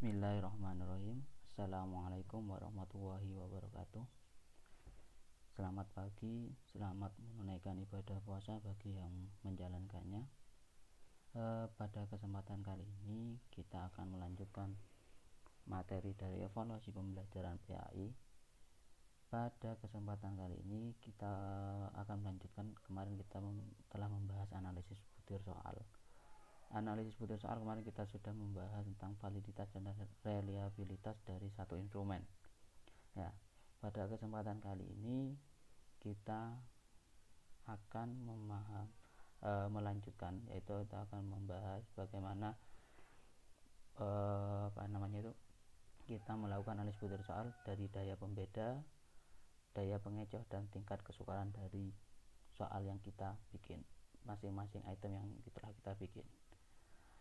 Bismillahirrahmanirrahim. Assalamualaikum warahmatullahi wabarakatuh. Selamat pagi, selamat menunaikan ibadah puasa bagi yang menjalankannya. Pada kesempatan kali ini kita akan melanjutkan materi dari evaluasi pembelajaran PAI. Pada kesempatan kali ini kita akan melanjutkan, kemarin kita telah membahas analisis butir soal. Analisis butir soal kemarin kita sudah membahas tentang validitas dan reliabilitas dari satu instrumen. Ya, pada kesempatan kali ini kita akan melanjutkan, yaitu kita akan membahas bagaimana kita melakukan analisis butir soal dari daya pembeda, daya pengecoh, dan tingkat kesukaran dari soal yang kita bikin, masing-masing item yang telah kita bikin.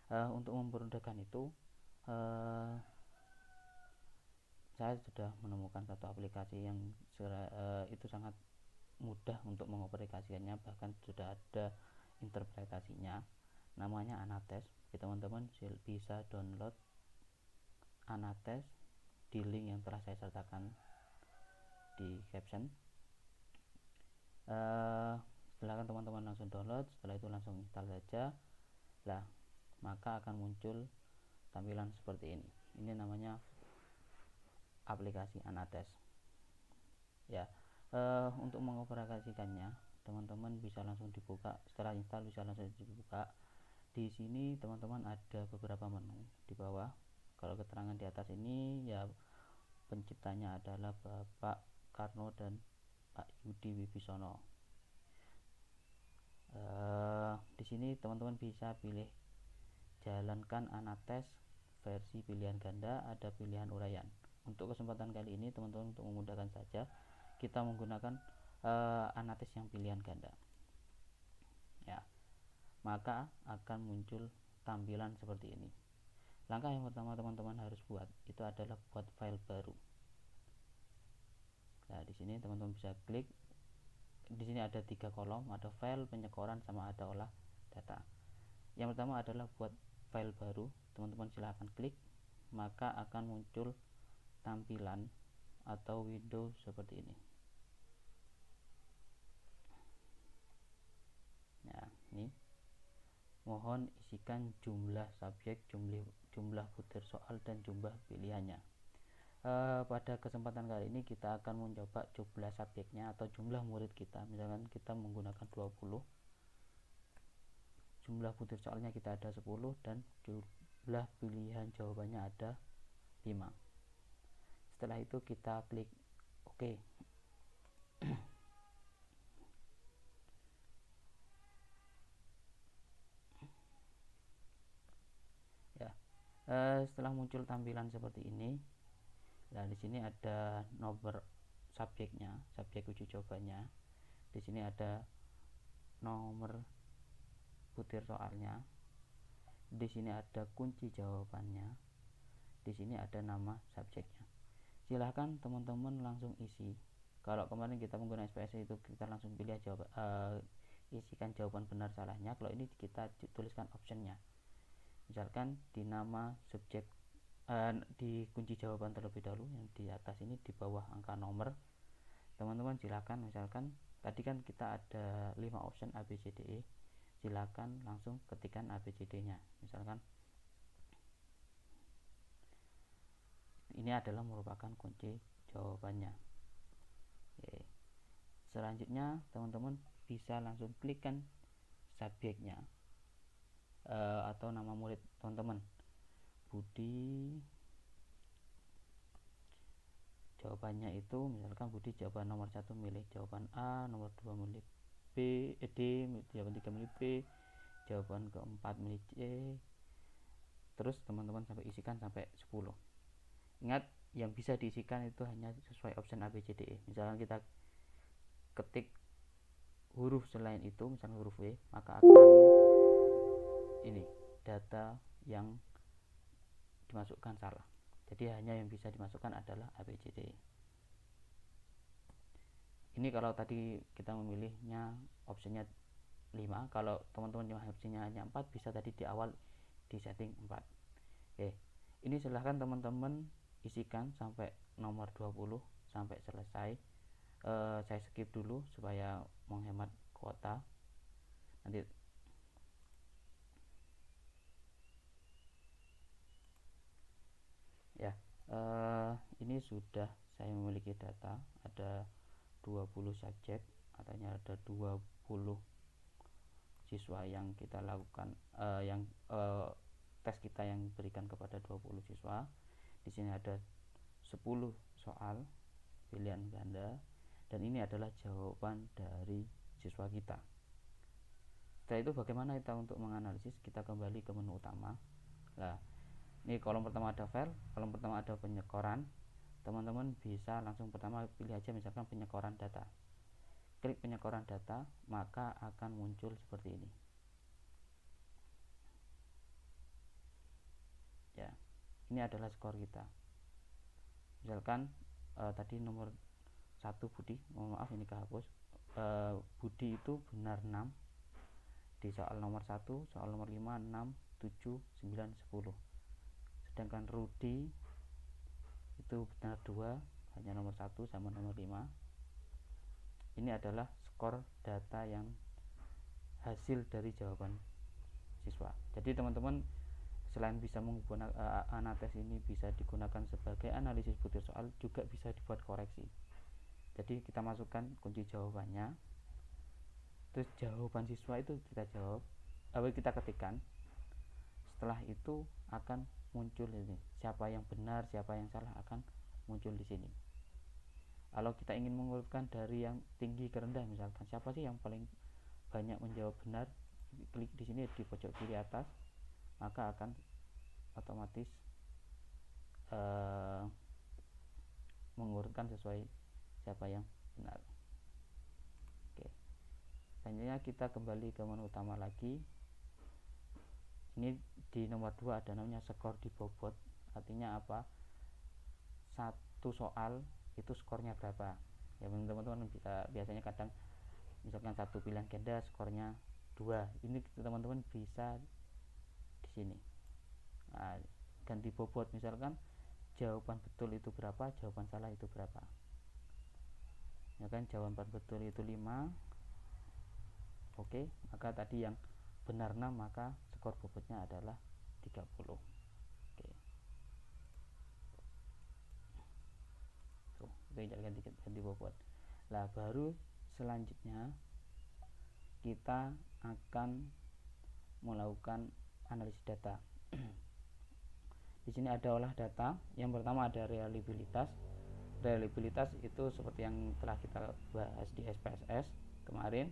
Untuk mempermudahkan itu, saya sudah menemukan satu aplikasi yang itu sangat mudah untuk mengaplikasikannya, bahkan sudah ada interpretasinya, namanya Anates. Teman-teman bisa download Anates di link yang telah saya sertakan di caption. Silakan teman-teman langsung download, setelah itu langsung install saja. Maka akan muncul tampilan seperti ini. Ini namanya aplikasi Anates. Ya, untuk mengoperasikannya, teman-teman bisa langsung dibuka. Setelah install bisa langsung dibuka. Di sini teman-teman ada beberapa menu di bawah. Kalau keterangan di atas ini ya penciptanya adalah Bapak Karno dan Pak Yudi Wibisono. Di sini teman-teman bisa pilih jalankan Anates versi pilihan ganda, ada pilihan uraian. Untuk kesempatan kali ini teman-teman, untuk memudahkan saja, kita menggunakan Anates yang pilihan ganda. Ya, maka akan muncul tampilan seperti ini. Langkah yang pertama teman-teman harus buat itu adalah buat file baru. Nah, di sini teman-teman bisa klik. Di sini ada 3 kolom, ada file, penyekoran, sama ada olah data. Yang pertama adalah buat file baru. Teman-teman silahkan klik, maka akan muncul tampilan atau window seperti ini. Nah, ini mohon isikan jumlah subjek, jumlah butir soal, dan jumlah pilihannya. Pada kesempatan kali ini kita akan mencoba jumlah subjeknya atau jumlah murid kita. Misalkan kita menggunakan 20, jumlah butir soalnya kita ada 10, dan jumlah pilihan jawabannya ada 5. Setelah itu kita klik OK. Ya, setelah muncul tampilan seperti ini, nah di sini ada nomor subjeknya, subjek uji cobanya. Di sini ada nomor butir soalnya. Di sini ada kunci jawabannya. Di sini ada nama subjeknya. Silahkan teman-teman langsung isi. Kalau kemarin kita menggunakan SPSS itu kita langsung pilih isikan jawaban benar salahnya. Kalau ini kita tuliskan optionnya. Misalkan di nama subjek, di kunci jawaban terlebih dahulu yang di atas ini, di bawah angka nomor, teman-teman silakan, misalkan tadi kan kita ada 5 option A, B, C, D, E. Silakan langsung ketikkan A, B, C, D nya. Misalkan ini adalah merupakan kunci jawabannya. Oke. Selanjutnya teman-teman bisa langsung klikkan subjeknya atau nama murid teman-teman. Budi, jawabannya itu misalkan Budi jawaban nomor 1 milih jawaban A, nomor 2 milih B, D, jawaban 3 milih B, jawaban keempat milih C, terus teman-teman sampai isikan sampai 10. Ingat, yang bisa diisikan itu hanya sesuai option A, B, C, D, E. Misalkan kita ketik huruf selain itu, misalnya huruf W, maka akan ini data yang dimasukkan salah. Jadi hanya yang bisa dimasukkan adalah A, B, C, D, E. Ini kalau tadi kita memilihnya opsinya 5, kalau teman-teman opsinya hanya 4, bisa tadi di awal di setting 4. Oke, Ini silahkan teman-teman isikan sampai nomor 20 sampai selesai. Saya skip dulu supaya menghemat kuota. Nanti ya, ini sudah saya memiliki data ada 20 subjek, artinya ada 20 siswa yang kita lakukan tes kita yang berikan kepada 20 siswa. Di sini ada 10 soal pilihan ganda dan ini adalah jawaban dari siswa kita. Setelah itu bagaimana kita untuk menganalisis? Kita kembali ke menu utama. Nah, ini kolom pertama ada file, kolom pertama ada penyekoran. Teman-teman bisa langsung pertama pilih aja misalkan penyekoran data. Klik penyekoran data, maka akan muncul seperti ini. Ya, ini adalah skor kita. Misalkan tadi nomor 1 Budi, mohon maaf ini kehapus. Budi itu benar 6 di soal nomor 1, soal nomor 5, 6, 7, 9, 10. Sedangkan Rudi itu benar 2, hanya nomor 1 sama nomor 5. Ini adalah skor data yang hasil dari jawaban siswa. Jadi teman-teman selain bisa menggunakan Anates ini bisa digunakan sebagai analisis butir soal, juga bisa dibuat koreksi. Jadi kita masukkan kunci jawabannya, terus jawaban siswa itu kita jawab, kita ketikkan. Setelah itu akan muncul ini siapa yang benar, siapa yang salah akan muncul di sini. Kalau kita ingin mengurutkan dari yang tinggi ke rendah, misalkan siapa sih yang paling banyak menjawab benar, klik di sini di pojok kiri atas, maka akan otomatis mengurutkan sesuai siapa yang benar. Oke. Selanjutnya kita kembali ke menu utama lagi. Ini di nomor 2 ada namanya skor di bobot. Artinya apa? Satu soal itu skornya berapa? Ya teman-teman bisa, biasanya kadang misalkan satu pilihan ganda skornya 2. Ini teman-teman bisa di sini. Nah, ganti bobot, misalkan jawaban betul itu berapa, jawaban salah itu berapa. Ya kan, jawaban betul itu 5. Oke, maka tadi yang benar 6, maka skor bobotnya adalah 30. Oke. Tuh, itu ganti bobot. Lah baru selanjutnya kita akan melakukan analisis data. Di sini ada olah data. Yang pertama ada reliabilitas. Reliabilitas itu seperti yang telah kita bahas di SPSS kemarin.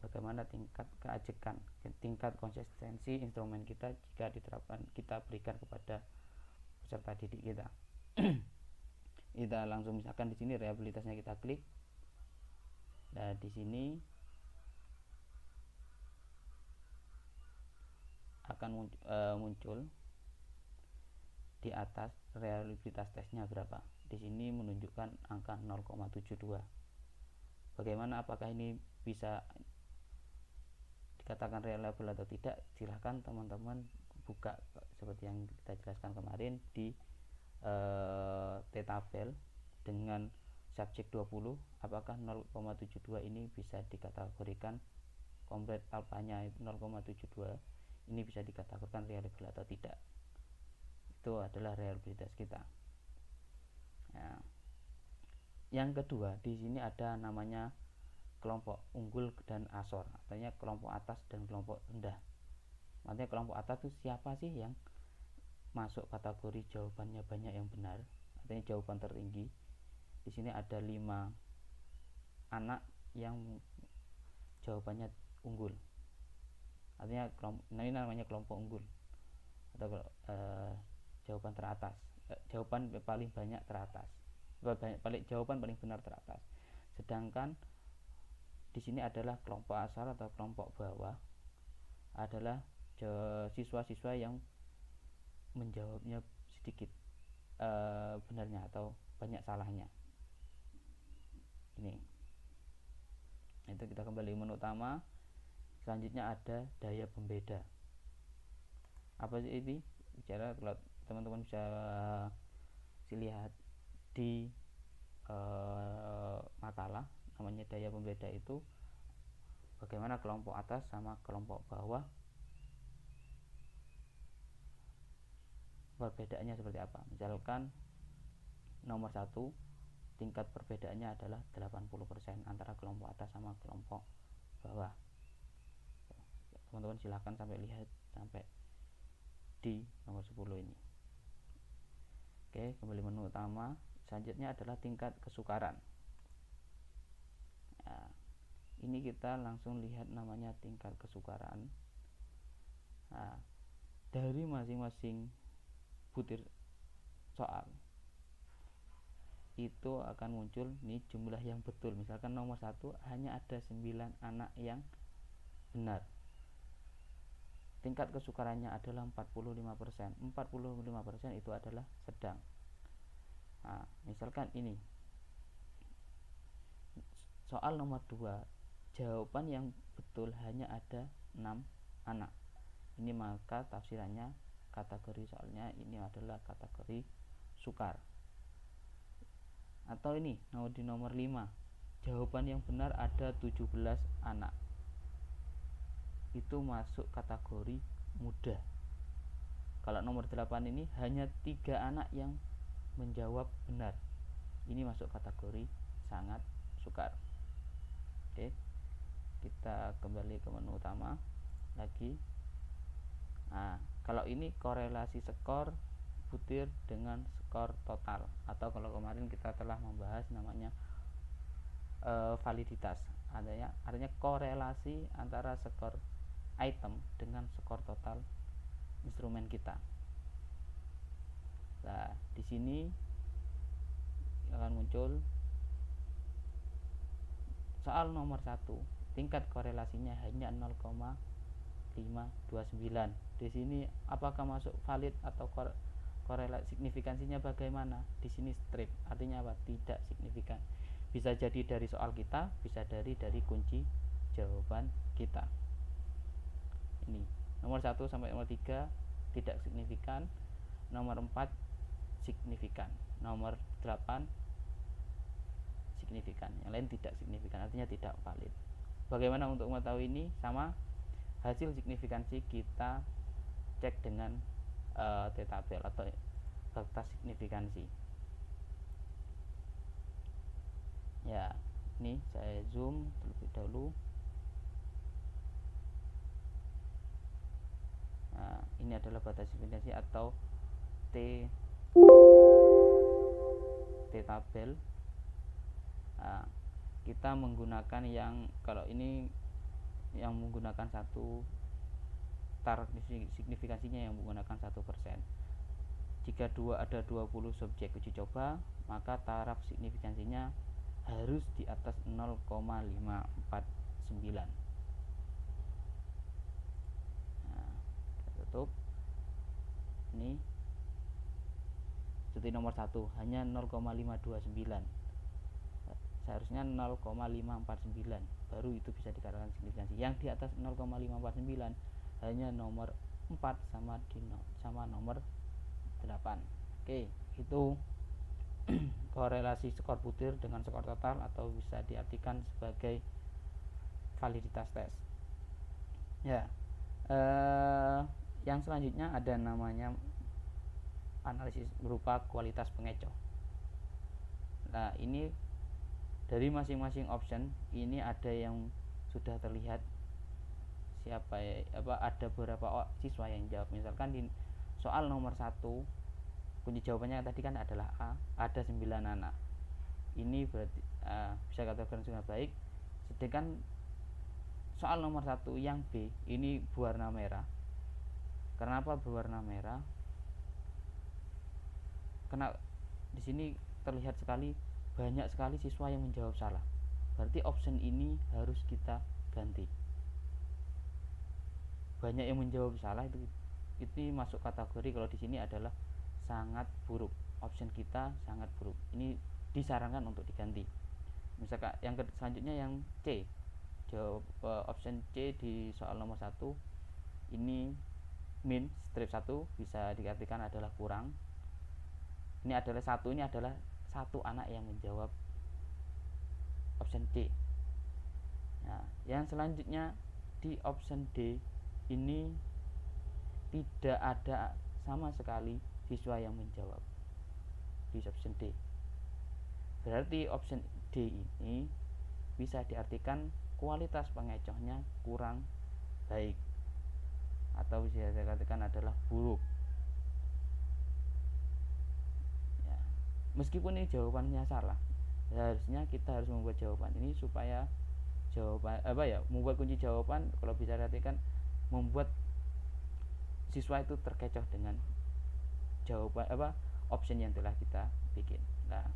Bagaimana tingkat keajekan, tingkat konsistensi instrumen kita jika diterapkan, kita berikan kepada peserta didik kita. Kita langsung misalkan di sini reliabilitasnya kita klik. Nah, di sini akan muncul di atas reliabilitas tesnya berapa. Di sini menunjukkan angka 0,72. Bagaimana, apakah ini bisa dikatakan reliable atau tidak? Silahkan teman-teman buka seperti yang kita jelaskan kemarin di T-tabel dengan subjek 20, apakah 0,72 ini bisa dikategorikan komplit alfanya 0,72 ini bisa dikategorikan reliable atau tidak. Itu adalah reliabilitas kita. Nah, yang kedua di sini ada namanya kelompok unggul dan asor, artinya kelompok atas dan kelompok rendah. Artinya kelompok atas itu siapa sih yang masuk kategori jawabannya banyak yang benar, artinya jawaban tertinggi. Di sini ada 5 anak yang jawabannya unggul, artinya ini namanya kelompok unggul atau jawaban teratas, jawaban paling banyak teratas, jawaban paling benar teratas. Sedangkan di sini adalah kelompok asal atau kelompok bawah, adalah siswa-siswa yang menjawabnya sedikit benarnya atau banyak salahnya. Ini itu kita kembali menu utama. Selanjutnya ada daya pembeda. Apa sih ini? Bicara kalau teman-teman bisa lihat di makalah namanya daya pembeda itu, bagaimana kelompok atas sama kelompok bawah perbedaannya seperti apa. Misalkan nomor 1 tingkat perbedaannya adalah 80% antara kelompok atas sama kelompok bawah. Teman-teman silahkan sampai lihat sampai di nomor 10 ini. Oke, kembali menu utama. Selanjutnya adalah tingkat kesukaran. Nah, ini kita langsung lihat namanya tingkat kesukaran. Nah, dari masing-masing butir soal itu akan muncul nih jumlah yang betul. Misalkan nomor 1 hanya ada 9 anak yang benar. Tingkat kesukarannya adalah 45%. 45% itu adalah sedang. Nah, misalkan ini soal nomor 2, jawaban yang betul hanya ada 6 anak. Ini maka tafsirannya kategori soalnya ini adalah kategori sukar. Atau ini di nomor 5, jawaban yang benar ada 17 anak. Itu masuk kategori mudah. Kalau nomor 8 ini hanya 3 anak yang menjawab benar. Ini masuk kategori sangat sukar. Oke. Kita kembali ke menu utama lagi. Nah, kalau ini korelasi skor butir dengan skor total, atau kalau kemarin kita telah membahas namanya validitas, artinya korelasi antara skor item dengan skor total instrumen kita. Nah, di sini akan muncul soal nomor 1, tingkat korelasinya hanya 0,529. Di sini apakah masuk valid atau korelasi signifikansinya bagaimana? Di sini strip, artinya apa? Tidak signifikan. Bisa jadi dari soal kita, bisa dari kunci jawaban kita. Ini nomor 1 sampai nomor 3 tidak signifikan, nomor 4 signifikan, nomor 8 signifikan, yang lain tidak signifikan, artinya tidak valid. Bagaimana untuk mengetahui ini? Sama, hasil signifikansi kita cek dengan t-tabel atau batas signifikansi. Ya, ini saya zoom terlebih dahulu. Nah, ini adalah batas signifikansi atau t-tabel. Nah, kita menggunakan yang, kalau ini yang menggunakan satu taraf signifikansinya yang menggunakan 1%. Jika ada 20 subjek uji coba, maka taraf signifikansinya harus di atas 0,549. Nah, kita tutup. Ini seperti nomor 1 hanya 0,529. Seharusnya 0,549 baru itu bisa dikatakan signifikansi. Yang di atas 0,549 hanya nomor 4 sama nomor 8. Oke, itu korelasi skor butir dengan skor total, atau bisa diartikan sebagai validitas tes. Ya, yang selanjutnya ada namanya analisis berupa kualitas pengecoh. Nah, ini dari masing-masing option ini ada yang sudah terlihat siapa ada beberapa siswa yang jawab. Misalkan di soal nomor 1 kunci jawabannya tadi kan adalah A, ada 9 anak. Ini berarti bisa katakan sudah baik. Sedangkan soal nomor 1 yang B ini berwarna merah. Kenapa berwarna merah? Karena di sini terlihat sekali banyak sekali siswa yang menjawab salah. Berarti option ini harus kita ganti. Banyak yang menjawab salah itu masuk kategori, kalau di sini adalah sangat buruk. Option kita sangat buruk. Ini disarankan untuk diganti. Misalkan yang selanjutnya yang C. Jawab option C di soal nomor 1 ini min strip 1 bisa diartikan adalah kurang. Ini adalah satu anak yang menjawab option D. Nah, yang selanjutnya di option D ini tidak ada sama sekali siswa yang menjawab di option D. Berarti option D ini bisa diartikan kualitas pengecohnya kurang baik atau bisa dikatakan adalah buruk. Ya. Meskipun ini jawabannya salah, harusnya kita harus membuat jawaban ini supaya membuat kunci jawaban, kalau bisa diartikan membuat siswa itu terkecoh dengan jawaban option yang telah kita bikin. Nah,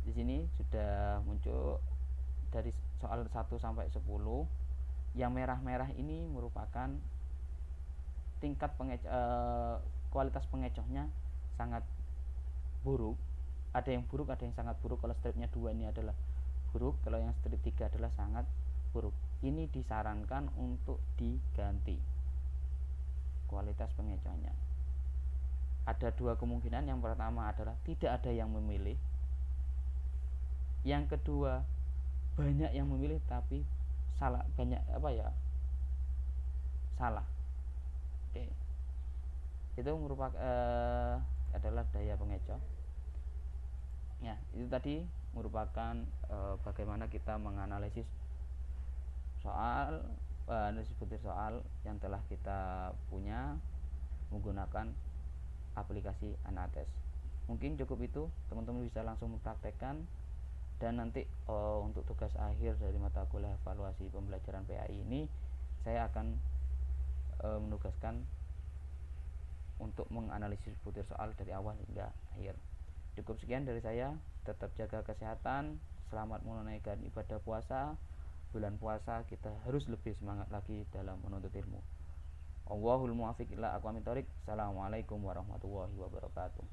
di sini sudah muncul dari soal 1 sampai 10. Yang merah-merah ini merupakan tingkat kualitas pengecohnya sangat buruk. Ada yang buruk, ada yang sangat buruk. Kalau stripnya 2 ini adalah buruk, kalau yang strip 3 adalah sangat buruk. Ini disarankan untuk diganti kualitas pengecohnya. Ada 2 kemungkinan. Yang pertama adalah tidak ada yang memilih. Yang kedua, banyak yang memilih tapi salah, salah. Oke. Itu merupakan adalah daya pengecoh. Ya, itu tadi merupakan bagaimana kita menganalisis soal analisis butir soal yang telah kita punya menggunakan aplikasi Anates. Mungkin cukup itu, teman-teman bisa langsung mempraktekkan. Dan nanti untuk tugas akhir dari mata kuliah evaluasi pembelajaran PAI ini, saya akan menugaskan untuk menganalisis butir soal dari awal hingga akhir. Cukup sekian dari saya. Tetap jaga kesehatan, selamat menunaikan ibadah puasa. Bulan puasa kita harus lebih semangat lagi dalam menuntut ilmu. Allahul muwaffiq ila aqwamit thoriq. Assalamualaikum warahmatullahi wabarakatuh.